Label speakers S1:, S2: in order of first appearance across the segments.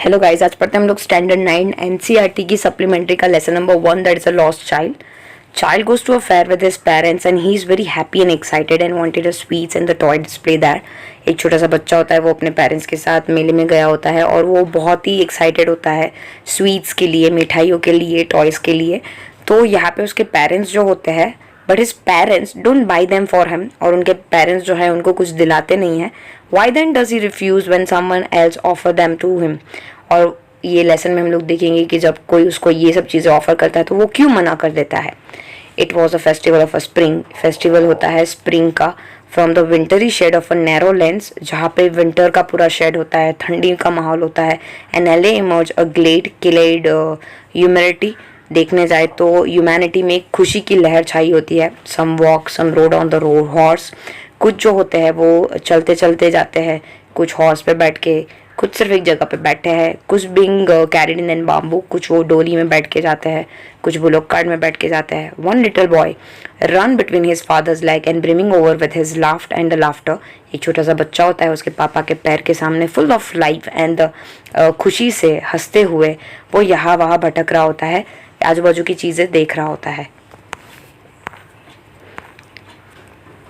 S1: Hello guys, आज पढ़ते हैं हम लोग स्टैंडर्ड 9 एनसीईआरटी की सप्लीमेंट्री का lesson number 1, that is a lost child. Child goes to a fair with his parents and he is very happy and excited and wanted a sweets and the toy display there. एक छोटा सा बच्चा होता है, वो अपने parents के साथ मेले में गया होता है और वो बहुत ही एक्साइटेड होता है स्वीट्स के लिए, मिठाइयों के लिए, टॉयज़ के लिए. तो यहाँ पे उसके पेरेंट्स जो होते हैं, but his parents don't buy them for him, और उनके पेरेंट्स जो है उनको कुछ दिलाते नहीं हैं. Why then does he refuse when someone else offer them to him. और ये लेसन में हम लोग देखेंगे कि जब कोई उसको ये सब चीज़ें ऑफर करता है तो वो क्यों मना कर देता है. It was a festival of a spring. Festival होता है स्प्रिंग का. From the wintry shade of a narrow lanes, जहाँ पे विंटर का पूरा शेड होता है, ठंडी का माहौल होता है. एन एले इमर्ज अ ग्लेड किलेड ह्यूमैनिटी. देखने जाए तो ह्यूमैनिटी में एक खुशी की लहर छाई होती है. Some walk, some rode on the road horse. कुछ जो होते हैं वो चलते चलते जाते हैं, कुछ हॉर्स पे बैठ के, कुछ सिर्फ एक जगह पे बैठे हैं. कुछ being carried in an bamboo, कुछ वो डोली में बैठ के जाते हैं, कुछ बुलोक कार्ट में बैठ के जाते हैं. One little boy run between his father's leg and brimming over with his laughed and the laughter. एक छोटा सा बच्चा होता है उसके पापा के पैर के सामने, फुल ऑफ लाइफ एंड खुशी से हंसते हुए वो यहाँ वहाँ भटक रहा होता है, आजू बाजू की चीज़ें देख रहा होता है.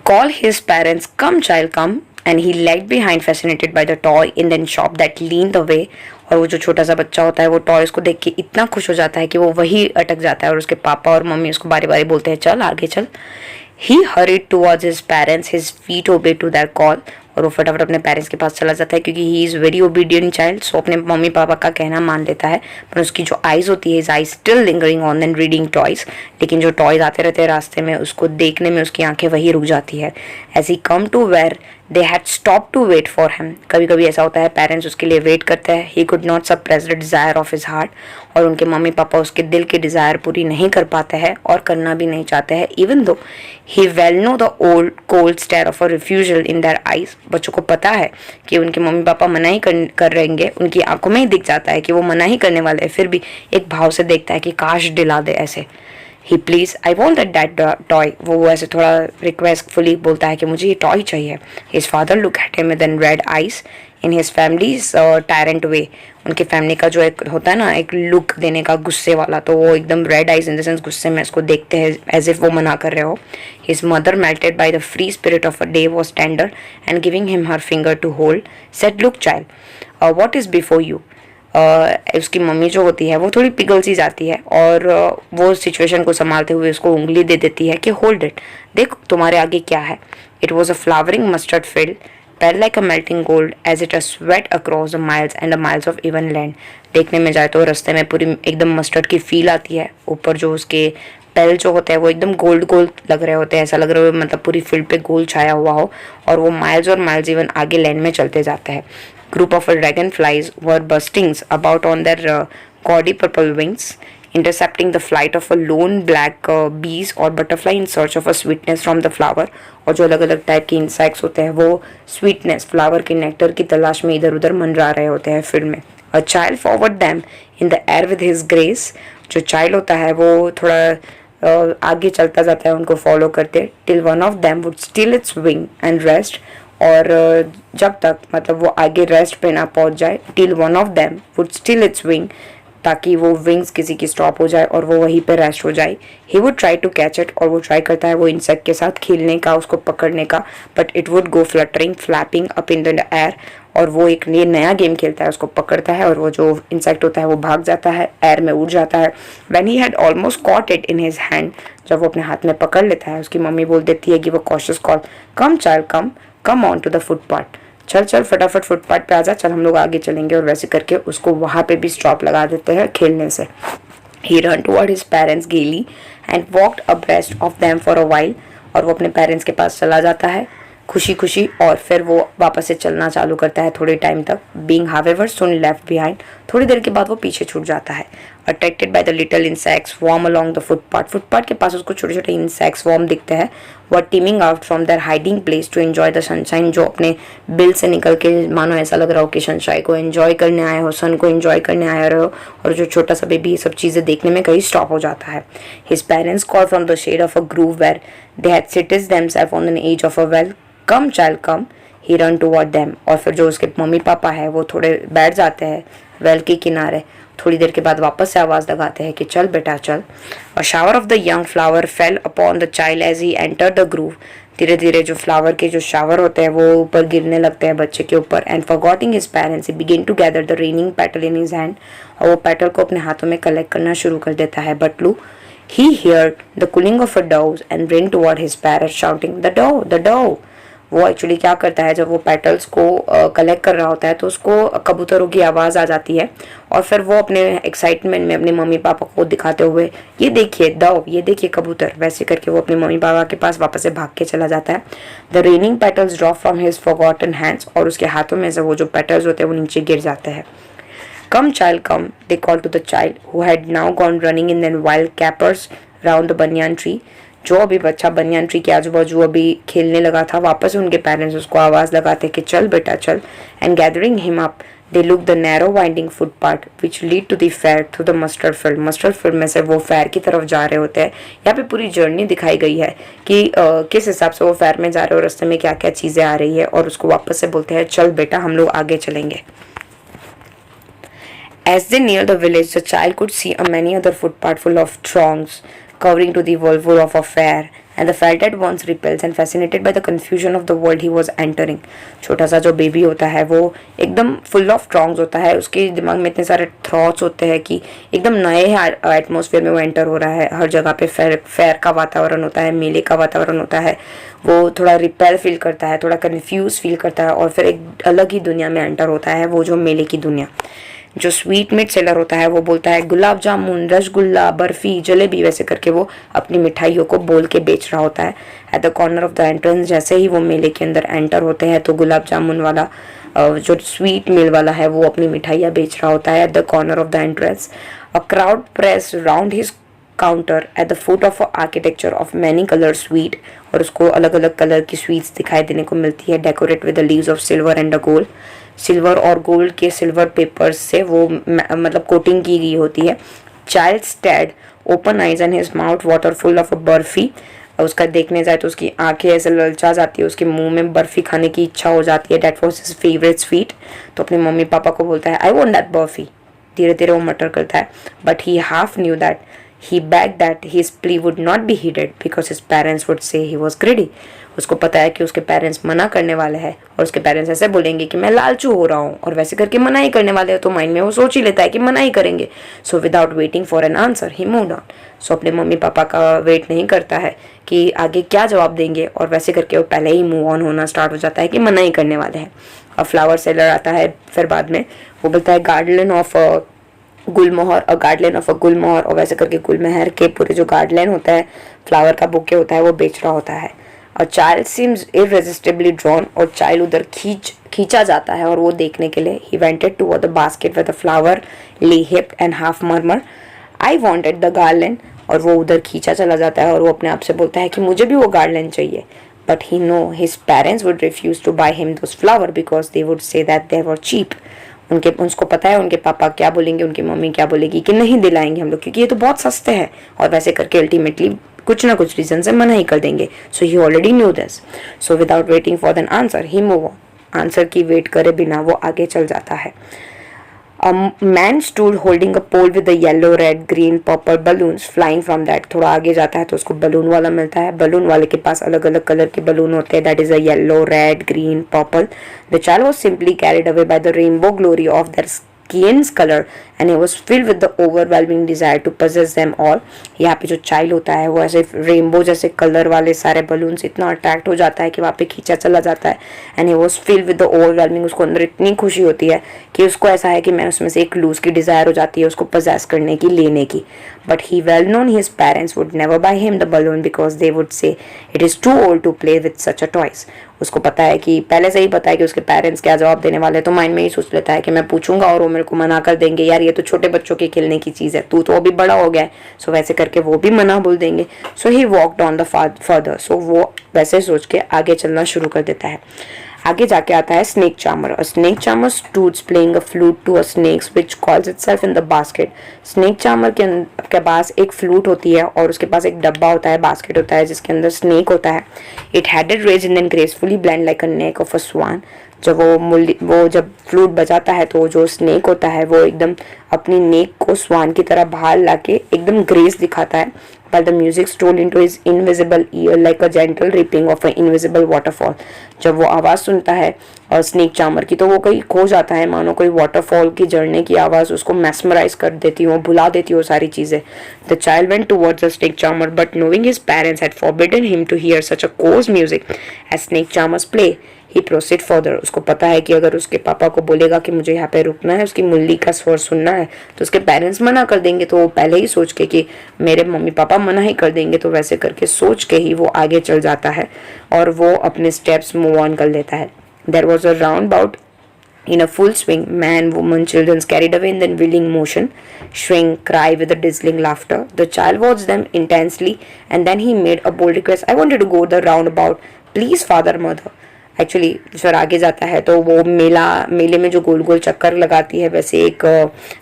S1: Call his parents, come child come, and he lagged behind fascinated by the toy in the shop that leaned away. और वो जो छोटा सा बच्चा होता है वो टॉयज को देख के इतना खुश हो जाता है कि वो वही अटक जाता है और उसके पापा और मम्मी उसको बारी बारी बोलते हैं चल आगे चल. He hurried towards his parents, his feet obeyed to their call. और वो फटाफट अपने पेरेंट्स के पास चला जाता है क्योंकि he is very obedient child. So अपने मम्मी पापा का कहना मान लेता है, पर उसकी जो आइज़ होती है, is eyes still lingering on and reading toys. लेकिन जो टॉयज आते रहते हैं रास्ते में, उसको देखने में उसकी आंखें वही रुक जाती है. As he come to where they had stopped to wait for him. कभी कभी ऐसा होता है पेरेंट्स उसके लिए वेट करते हैं. He could not suppress the desire of his heart. और उनके मम्मी पापा उसके दिल की डिज़ायर पूरी नहीं कर पाते हैं और करना भी नहीं चाहते हैं. Even though he well know the old cold stare of a refusal in their eyes. बच्चों को पता है कि उनके मम्मी पापा मना ही कर रहेंगे, उनकी आंखों में ही दिख जाता है कि वो मना ही करने वाले हैं, फिर भी एक भाव से देखता है कि काश दिला दे ऐसे. He pleads I want that toy. वो ऐसे थोड़ा रिक्वेस्टफुली बोलता है कि मुझे ये टॉय चाहिए. His father look at him with an red eyes in his familiar tyrant way. उनकी फैमिली का जो एक होता है ना, एक लुक देने का गुस्से वाला, तो वो एकदम red eyes in the sense गुस्से में इसको देखते हैं एज इफ वो मना कर रहे हो. His mother melted by the free spirit of a day was tender and giving him her finger to hold said look child what is before you. उसकी मम्मी जो होती है वो थोड़ी पिघल सी जाती है और वो सिचुएशन को संभालते हुए उसको उंगली दे देती है कि होल्ड इट, देख तुम्हारे आगे क्या है. It was a flowering mustard field pale like a melting gold as it was sweat across the miles and the miles of even land. देखने में जाए तो रास्ते में पूरी एकदम मस्टर्ड की फील आती है. ऊपर जो उसके पेल जो होते हैं वो एकदम गोल्ड गोल्ड लग रहे होते हैं, ऐसा लग रहा है मतलब पूरी फील्ड पे गोल्ड छाया हुआ हो, और वो माइल्स और माइल्स इवन आगे लैंड में चलते जाते हैं. Group of dragon flies were bustling about on their gaudy purple wings, intercepting the flight of a lone black bees or butterfly in search of a sweetness from the flower. और जो अलग अलग type के insects होते हैं वो sweetness, flower के nectar की तलाश में इधर उधर मंडरा रहे होते हैं फील्ड में. A child forward them in the air with his grace. जो चाइल्ड होता है वो थोड़ा आगे चलता जाता है उनको फॉलो करते, till one of them would still it's wing and rest. और जब तक मतलब वो आगे रेस्ट पे ना पहुंच जाए, till one of them would still it's wing, ताकि वो विंग्स किसी की स्टॉप हो जाए और वो वहीं पे रेस्ट हो जाए. He would try to catch it. और वो ट्राई करता है वो इंसेक्ट के साथ खेलने का, उसको पकड़ने का, but it would go fluttering flapping up in the air. और वो एक नया गेम खेलता है, उसको पकड़ता है और वो जो इंसेक्ट होता है वो भाग जाता है, एयर में उड़ जाता है. When he had almost caught it in his hand, जब वो अपने हाथ में पकड़ लेता है, उसकी मम्मी बोल देती है कि वो cautious call, come child come, come on to the footpath. चल चल फटाफट फुटपाथ पे आजा, चल हम लोग आगे चलेंगे. और वैसे करके उसको वहाँ पे भी स्टॉप लगा देते हैं खेलने से. He ran toward his parents gaily and walked abreast of them for a while. और वो अपने पेरेंट्स के पास चला जाता है खुशी खुशी, और फिर वो वापस से चलना चालू करता है थोड़े टाइम तक. Being however soon left behind, थोड़ी देर के बाद वो पीछे छूट जाता है. Attracted by the little insects swarm along the footpath. Footpath के पास उसको छोटे छोटे इंसेक्ट स्वॉर्म दिखते हैं. वो teeming out from their hiding place to enjoy the sunshine. जो अपने बिल से निकल के मानो ऐसा लग रहा हो कि सनशाइन को एंजॉय करने आए हो, सन को एंजॉय करने आए हो. और जो छोटा सा बेबी ये सब चीज़ें देखने में कहीं स्टॉप हो जाता है. His parents called from the shade of a grove where they had seated themselves on the edge of a well. Come child come. He run toward them. और फिर जो उसके मम्मी पापा है वो थोड़े बैठ जाते हैं वेल के किनारे। थोड़ी देर के बाद वापस से आवाज़ लगाते हैं कि चल बेटा चल। A shower of the young flower fell upon the child as he enter the grove. धीरे धीरे जो फ्लावर के जो शावर होते हैं वो ऊपर गिरने लगते हैं बच्चे के ऊपर। And forgetting his parents he begin to gather the raining petal in his hand. और वो पेटल को अपने हाथों में कलेक्ट करना शुरू कर देता है। बट लू he heard the cooing of a dove and ran toward his parrot shouting the dove the dove। वो एक्चुअली क्या करता है, जब वो पेटल्स को कलेक्ट कर रहा होता है तो उसको कबूतरों की आवाज़ आ जाती है और फिर वो अपने एक्साइटमेंट में अपने मम्मी पापा को दिखाते हुए ये देखिए दव, ये देखिए कबूतर, वैसे करके वो अपने मम्मी पापा के पास वापस से भाग के चला जाता है। The raining petals drop from his forgotten hands. और उसके हाथों में से वो जो पेटल्स होते हैं वो नीचे गिर जाते हैं। Come child come, they called to the child who had now gone running in their wild capers round the banyan tree। जो अभी बच्चा बनियान ट्री के आजू बाजू अभी खेलने लगा था, वापस उनके पेरेंट्स उसको आवाज़ लगाते कि चल बेटा चल। And gathering him up they look the narrow winding footpath which lead to the fair through the mustard field. Mustard field में से वो फेयर की तरफ जा रहे होते हैं। यहाँ पे पूरी जर्नी दिखाई गई है कि किस हिसाब से वो फेयर में जा रहे हो, रास्ते में क्या क्या चीज़ें आ रही है, और उसको वापस से बोलते हैं चल बेटा हम लोग आगे चलेंगे। As they neared the village, the child could see a many other footpath full of throngs covering to the whirlpool of a fair, and the felt at once repelled and fascinated by the confusion of the world he was entering। छोटा सा जो baby होता है वो एकदम full of थ्रॉन्ग्स होता है, उसके दिमाग में इतने सारे थॉट्स होते हैं कि एकदम नए एटमॉस्फेयर में वो एंटर हो रहा है। हर जगह पे फेयर का वातावरण होता है, मेले का वातावरण होता है। वो थोड़ा रिपेल फील करता है, थोड़ा कन्फ्यूज फील करता है और फिर एक अलग ही दुनिया में एंटर होता है, वो जो मेले की दुनिया। जो स्वीट मीट सेलर होता है वो बोलता है गुलाब जामुन, रसगुल्ला, बर्फी, जलेबी, वैसे करके वो अपनी मिठाइयों को बोल के बेच रहा होता है। At the corner of the entrance, जैसे ही वो मेले के अंदर एंटर होते हैं तो गुलाब जामुन वाला जो स्वीट मील वाला है वो अपनी मिठाइयाँ बेच रहा होता है। At the corner of the entrance a crowd press round his counter at the foot of architecture of many colour sweet. और उसको अलग अलग कलर की स्वीट्स दिखाई देने को मिलती है, decorate with the leaves of silver and the gold. Silver और गोल्ड के सिल्वर पेपर्स से वो मतलब कोटिंग की गई होती है। Child stared open eyes and his mouth water full of a barfi. उसका देखने जाए तो उसकी आंखें ऐसे ललचा जाती है, उसके मुंह में बर्फी खाने की इच्छा हो जाती है। That was his favourite sweet. तो अपने मम्मी पापा को बोलता है आई वॉन्ट दैट बर्फी। धीरे धीरे वो मटर करता है, but he half knew that he begged that his plea would not be heeded because his parents would say he was greedy। उसको पता है कि उसके पेरेंट्स मना करने वाले हैं और उसके पेरेंट्स ऐसे बोलेंगे कि मैं लालचू हो रहा हूँ, और वैसे करके मना ही करने वाले हैं, तो माइंड में वो सोच ही लेता है कि मना ही करेंगे। So without waiting for an answer he moved on. So अपने मम्मी पापा का वेट नहीं करता है कि आगे क्या जवाब देंगे, और वैसे करके वो पहले ही मूव ऑन होना स्टार्ट हो जाता है कि मना ही करने वाले हैं। और फ्लावर सेलर आता है फिर बाद में, वो बोलता है garden of gulmohar, a garden of a gulmohar, और वैसे करके गुलमोहर के पूरे जो गार्डन होता है, फ्लावर का बुके होता है, वो बेच रहा होता है। और चाइल्ड सीम्स इररेजिस्टिबली ड्रॉन, और चाइल्ड उधर खींचा जाता है और वो देखने के लिए। He went toward the basket with the flower lie heaped and half murmur I wanted the garden. और वो उधर खींचा चला जाता है और वो अपने आप से बोलता है कि मुझे भी वो गार्डन चाहिए। But he know his parents would refuse to buy him those flower because they would say that they were cheap. उसको पता है उनके पापा क्या बोलेंगे, उनकी मम्मी क्या बोलेगी कि नहीं दिलाएंगे हम लोग, क्योंकि ये तो बहुत सस्ते हैं, और वैसे करके अल्टीमेटली कुछ ना कुछ रीजन से मना ही कर देंगे। So he already knew this. So without waiting for an answer he move on. Answer की वेट करे बिना वो आगे चल जाता है। A man stood holding a pole with the yellow, red, green, purple balloons flying from that। थोड़ा आगे जाता है तो उसको बलून वाला मिलता है। बलून वाले के पास अलग अलग कलर के बलून होते हैं, that is a yellow, red, green, purple. The child was simply carried away by the rainbow glory of their skin's color and he was filled with the overwhelming desire to possess them all। यहाँ पे जो child होता है वो ऐसे rainbow जैसे colour वाले सारे बलून्स इतना अट्रैक्ट हो जाता है कि वहाँ पे खींचा चला जाता है। And he was filled with the overwhelming, उसको अंदर इतनी खुशी होती है कि उसको ऐसा है कि मैं उसमें से एक लूज की डिज़ायर हो जाती है उसको पोजेस करने की, लेने की। But he well known his parents would never buy him the balloon because they would say it is too old to play with such a toys. उसको पता है कि पहले से ही पता है कि उसके पेरेंट्स क्या जवाब देने वाले हैं, तो माइंड में ही सोच लेता है कि मैं पूछूंगा और वो मेरे को मना कर देंगे, यार ये तो छोटे बच्चों के खेलने की चीज़ है, तू तो अभी बड़ा हो गया है। सो वैसे करके वो भी मना बोल देंगे। So he walked on the further. So वो वैसे सोच के आगे चलना शुरू कर देता है। आगे जाके आता है snake charmer. A snake charmer stood playing a flute to a snakes which coils itself in the basket. Snake charmer के पास एक फ्लूट होती है और उसके पास एक डब्बा होता है, बास्केट होता है जिसके अंदर स्नेक होता है। It head it raise and then gracefully blend like a neck of a swan. वो जब फ्लूट बजाता है तो जो स्नेक होता है वो एकदम अपनी नेक को स्वान की तरह बाहर लाके एकदम ग्रेस दिखाता है, while the music stole into his invisible ear like a gentle rippling of an invisible waterfall। जब वो आवाज़ सुनता है और स्नेक चामर की तो वो कहीं खो जाता है, मानो कोई वाटरफॉल की झरने की आवाज़ उसको मैस्मराइज कर देती हो, भुला देती हो सारी चीज़ें। The child went towards the snake charmer but knowing his parents had forbidden him to hear such a coarse music as snake charmers play, he proceed further. उसको पता है कि अगर उसके पापा को बोलेगा कि मुझे यहाँ पे रुकना है, उसकी मुरली का स्वर सुनना है, तो उसके पेरेंट्स मना कर देंगे। तो वो पहले ही सोच के कि मेरे मम्मी पापा मना ही कर देंगे, तो वैसे करके सोच के ही वो आगे चल जाता है और वो अपने स्टेप्स मूव ऑन कर लेता है। There was a roundabout in a full swing, man, woman, children carried away in the whirling motion, shrink, cry with a dazzling laughter. The child watched them intensely and then he made a bold request. I wanted to go the roundabout. Please, father, mother. Actually फिर आगे जाता है तो वो मेले में जो गोल गोल चक्कर लगाती है वैसे एक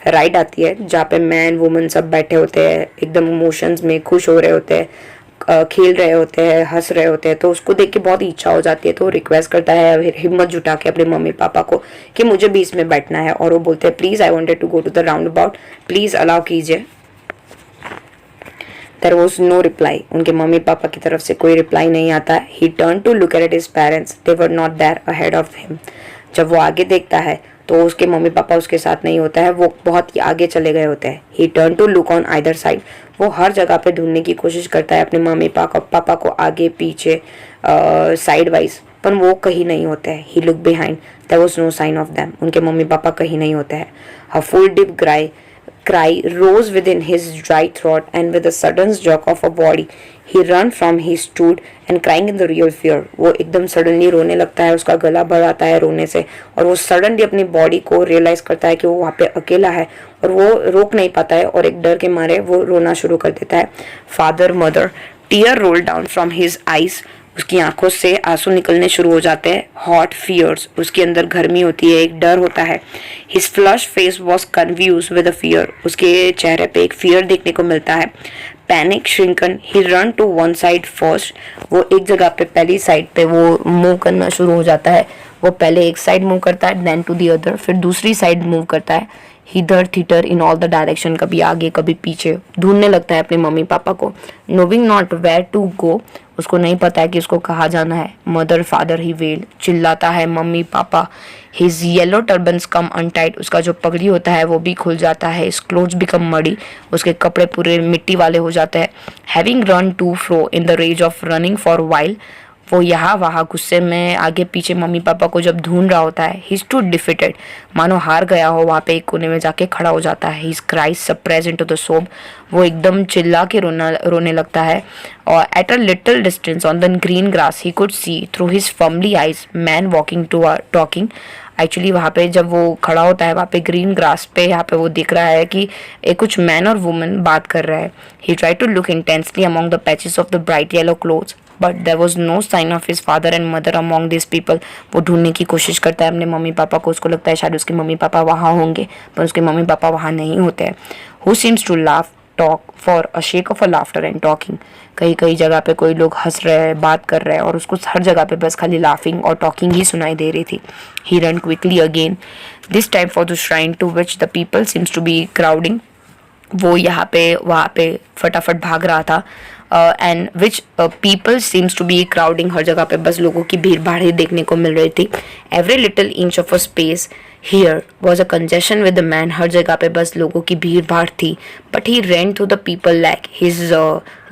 S1: राइड आती है जहाँ पे मैन वुमन सब बैठे होते हैं, एकदम इमोशंस में खुश हो रहे होते हैं, खेल रहे होते हैं, हंस रहे होते हैं। तो उसको देख के बहुत इच्छा हो जाती है, तो रिक्वेस्ट करता है हिम्मत जुटा के अपने मम्मी पापा को कि मुझे बीच में बैठना है, और वो बोलते हैं please I wanted to go to the roundabout, please allow कीजिए। There was no reply. उनके मम्मी पापा की तरफ से कोई रिप्लाई नहीं आता। He turned to look at his parents. They were not there ahead of him. जब वो आगे देखता है तो उसके मम्मी पापा उसके साथ नहीं होता है, वो बहुत ही आगे चले गए होते हैं। He turned to look on either side. वो हर जगह पे ढूंढने की कोशिश करता है अपने मम्मी पापा को आगे पीछे साइड वाइज, पर वो कहीं नहीं होते हैं। He looked behind. There was no sign of them. उनके मम्मी पापा कहीं नहीं होते हैं। A full deep cry rose within his dry throat, and with a sudden jerk of a body he ran from his stood and crying in the real fear। वो एकदम suddenly रोने लगता है, उसका गला भर आता है रोने से, और वो सडनली अपनी बॉडी को रियलाइज करता है कि वो वहाँ पे अकेला है और वो रोक नहीं पाता है, और एक डर के मारे वो रोना शुरू कर देता है। Father mother, tear roll down from his eyes, उसकी आंखों से आंसू निकलने शुरू हो जाते हैं। हॉट फियर्स, उसके अंदर गर्मी होती है, एक डर होता है। His flush face was confuse with a fear, उसके चेहरे पे एक फियर देखने को मिलता है। Panic stricken, he run to one side first, वो एक जगह पे पहली साइड पे वो मूव करना शुरू हो जाता है। वो पहले एक साइड मूव करता है, देन टू दी अदर, फिर दूसरी साइड मूव करता है। Hither theta in all the direction, कभी आगे कभी पीछे, ढूंढने लगता है अपने मम्मी पापा को। Knowing not where to go, उसको नहीं पता है कि उसको कहाँ जाना है। मदर फादर ही वेल, चिल्लाता है mummy papa. His yellow turbans come untied, उसका जो पगड़ी होता है वो भी खुल जाता है। हिज क्लोथ्स बिकम मडी, उसके कपड़े पूरे मिट्टी वाले हो जाते हैं। Having run to fro in the rage of running for while, वो यहाँ वहाँ गुस्से में आगे पीछे मम्मी पापा को जब ढूंढ रहा होता है। ही स्टूड डिफिटेड, मानो हार गया हो, वहाँ पे एक कोने में जाके खड़ा हो जाता है। His cries suppress into the sob, वो एकदम चिल्ला के रोने लगता है। और at a little distance on the green grass he could see through his firmly eyes man walking to talking. Actually वहाँ पे जब वो खड़ा होता है वहाँ पे ग्रीन ग्रास पे, यहाँ पे वो दिख रहा है कि एक कुछ मैन और वुमन बात कर रहा है। He try to look intensely among the patches of the bright yellow clothes but there was no sign of his father and mother among this people. वो ढूंढने की कोशिश करता है अपने मम्मी पापा को, उसको लगता है शायद उसके मम्मी पापा वहाँ होंगे, पर उसके मम्मी पापा वहाँ नहीं होते हैं। Who seems to laugh talk for a shake of a laughter and talking, कई कई जगह पे कोई लोग हंस रहे हैं, बात कर रहे हैं, और उसको हर जगह पे बस खाली लाफिंग और टॉकिंग ही सुनाई दे रही थी। He run quickly again, this time for the shrine to which the people seems to be crowding, वो यहाँ पे वहाँ पे फटाफट भाग रहा था। And which people seems to be crowding, हर जगह पे बस लोगों की भीड़ भाड़ ही देखने को मिल रही थी। Every little inch of a space here was a congestion with the man, हर जगह पे बस लोगों की भीड़ भाड़ थी। But he ran through the people like his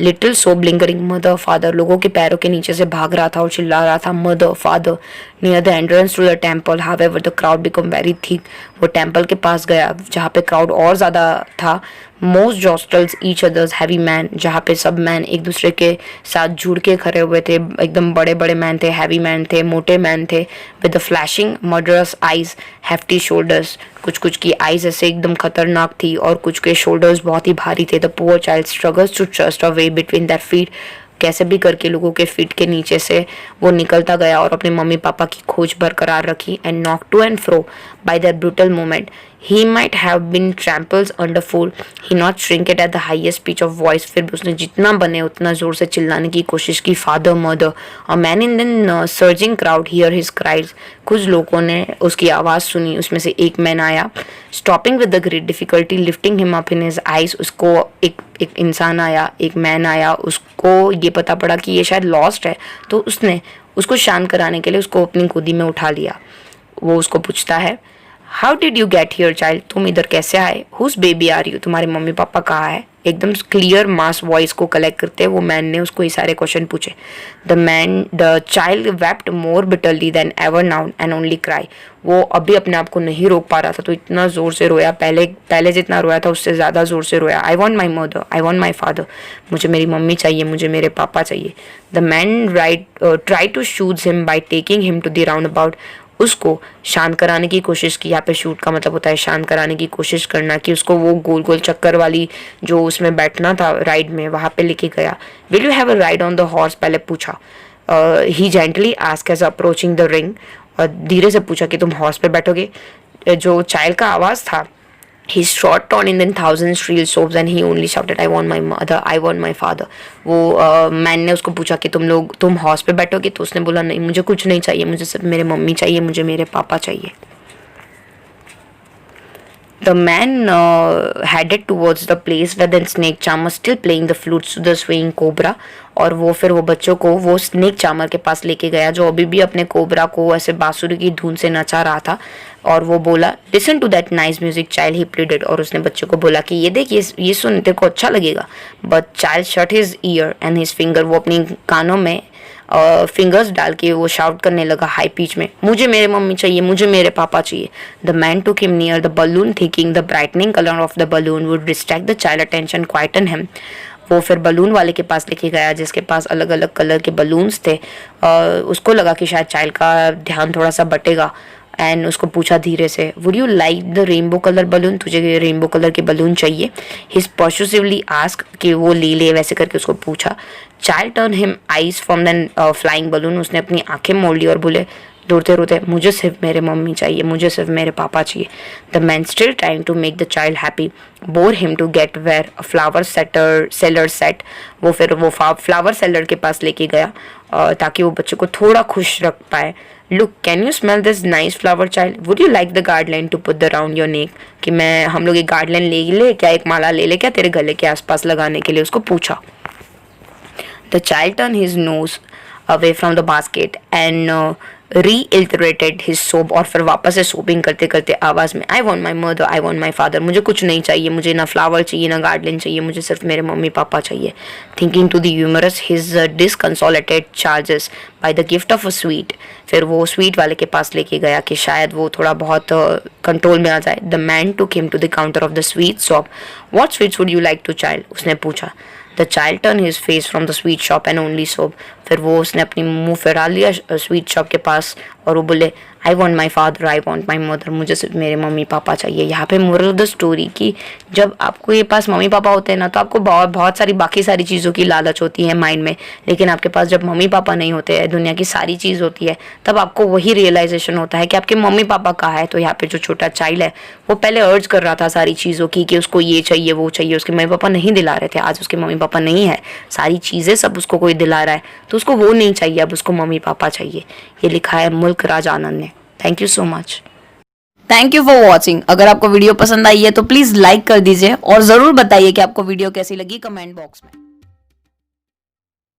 S1: little sob lingering mother father, लोगों के पैरों के नीचे से भाग रहा था और चिल्ला रहा था mother father. Near the entrance to the temple however the crowd become very thick, वो टेम्पल के पास गया जहाँ पे क्राउड और ज़्यादा था। Most jostles each others heavy man, जहाँ पे सब मैन एक दूसरे के साथ जुड़ के खड़े हुए थे, एकदम बड़े बड़े मैन थे, हैवी मैन थे, मोटे मैन थे, with the flashing murderous eyes hefty shoulders, कुछ कुछ की आइज ऐसे एकदम खतरनाक थी और कुछ के शोल्डर्स बहुत ही भारी थे। The poor child struggles to trust a way between that feet, कैसे भी करके लोगों के फीट के नीचे से वो निकलता गया और अपने मम्मी पापा की खोज बरकरार रखी। And knock to and fro by that brutal moment He might have been trampled underfoot. He not shrink it at the highest pitch of voice. फिर भी उसने जितना बने उतना जोर से चिल्लाने की कोशिश की. Father, mother, a man in the surging crowd hear his cries. कुछ लोगों ने उसकी आवाज़ सुनी. उसमें से एक मैन आया. Stopping with the great difficulty, lifting him up in his eyes. उसको एक इंसान आया, एक मैन आया. उसको ये पता पड़ा कि ये शायद लॉस्ट है, तो उसने उसको शांत कराने के लिए उसको अपनी गोदी में उठा लिया. वो उसको पूछता है, how did you get here child, तुम इधर कैसे आए. हुज बेबी आर यू, तुम्हारे मम्मी पापा कहाँ है. एकदम क्लियर मास वॉइस को कलेक्ट करते वो मैन ने उसको ये सारे क्वेश्चन पूछे. The child wept more bitterly then ever now and only cry. वो अभी अपने आप को नहीं रोक पा रहा था, तो इतना ज़ोर से रोया, पहले जितना रोया था उससे ज़्यादा ज़ोर से रोया. I want my mother, I want my father, मुझे मेरी मम्मी चाहिए, मुझे मेरे पापा चाहिए. The man try to shoot him by taking him to the roundabout. उसको शांत कराने की कोशिश की. यहाँ पे शूट का मतलब होता है शांत कराने की कोशिश करना, कि उसको वो गोल गोल चक्कर वाली जो उसमें बैठना था राइड में, वहाँ पे लेके गया. Will you have a ride on the horse, पहले पूछा. He gently ask as approaching the ring, और धीरे से पूछा कि तुम हॉर्स पे बैठोगे. जो चाइल्ड का आवाज़ था, he shot on in 1,000 shrill sobs and he only shouted, I want my mother, I want my father. वो मैन ने उसको पूछा कि तुम हॉर्स पे बैठोगे, तो उसने बोला नहीं, मुझे कुछ नहीं चाहिए, मुझे सिर्फ मेरे मम्मी चाहिए, मुझे मेरे पापा चाहिए. The man headed towards the place where the snake charmer still playing the flutes to the swaying cobra. और वो फिर वो बच्चों को वो स्नेक चामर के पास लेके गया, जो अभी भी अपने कोबरा को ऐसे बांसुरी की धुन से नचा रहा था. और वो बोला, listen to that nice music child, he pleaded. और उसने बच्चों को बोला कि ये देख, ये सुन, तेरे को अच्छा लगेगा. But child shut his year and his finger. वो अपनी कानों में फिंगर्स डाल के वो शाउट करने लगा हाई पिच में, मुझे मेरे मम्मी चाहिए, मुझे मेरे पापा चाहिए. The man took him near the balloon thinking the brightening colour of the balloon would distract the child attention quieten him. वो फिर बलून वाले के पास लेके गया, जिसके पास अलग अलग कलर के बलून्स थे. उसको लगा कि शायद चाइल्ड का ध्यान थोड़ा सा बटेगा. एंड उसको पूछा धीरे से, would you like the rainbow colour balloon, तुझे रेनबो कलर के बलून चाहिए. हिज पॉसिटिवली आस्क, कि वो ले वैसे करके उसको पूछा. Child turn him eyes from the flying balloon. उसने अपनी आंखें मोड़ ली और बोले रोते रोते, मुझे सिर्फ मेरे मम्मी चाहिए, मुझे सिर्फ मेरे पापा चाहिए. The man still trying to make the child happy bore him to get where a flower seller set. वो फिर वो फ्लावर सेलर के पास लेके गया ताकि वो बच्चे को थोड़ा खुश रख पाए. Look, can you smell this nice flower child, would you like the गार्डलाइन to put the round your neck. कि हम लोग एक गार्डलाइन ले क्या, एक माला ले क्या तेरे गले के आसपास लगाने के लिए, उसको पूछा. The child turn his nose away from the basket and reiterated his sob. और फिर वापस से सोबिंग करते करते आवाज़ में, आई want my mother, I want my father, मुझे कुछ नहीं चाहिए, मुझे ना फ्लावर चाहिए ना गार्डन चाहिए, मुझे सिर्फ मेरे मम्मी पापा चाहिए. Thinking to the humorous his disconsolated charges by the gift of a sweet. फिर वो स्वीट वाले के पास लेके गया कि शायद वो थोड़ा बहुत कंट्रोल में आ जाए. The man took him to the counter of the sweet shop. What sweets would you like to child, उसने पूछा. The child turn his face from the sweet shop and only sob. फिर वो उसने अपनी मुंह फिरा लिया स्वीट शॉप के पास और वो बोले, आई want my father, I want my mother, मुझे सिर्फ मेरे मम्मी पापा चाहिए. यहाँ पे मोरल ऑफ द स्टोरी कि जब आपको ये पास मम्मी पापा होते हैं ना, तो आपको बहुत सारी बाकी सारी चीज़ों की लालच होती है माइंड में. लेकिन आपके पास जब मम्मी पापा नहीं होते हैं, दुनिया की सारी चीज़ होती है, तब आपको वही रियलाइजेशन होता है कि आपके मम्मी पापा कहाँ है. तो यहाँ पे जो छोटा चाइल्ड है, वो पहले अर्ज कर रहा था सारी चीज़ों की कि उसको ये चाहिए वो चाहिए. उसके मम्मी पापा नहीं दिला रहे थे. आज उसके मम्मी पापा नहीं है, सारी चीज़ें सब उसको कोई दिला रहा है, तो उसको वो नहीं चाहिए, अब उसको मम्मी पापा चाहिए. ये लिखा है मुल्क राज आनंद ने. Thank you so much.
S2: Thank you for watching. अगर आपको वीडियो पसंद आई है तो प्लीज लाइक कर दीजिए और जरूर बताइए कि आपको वीडियो कैसी लगी कमेंट बॉक्स में.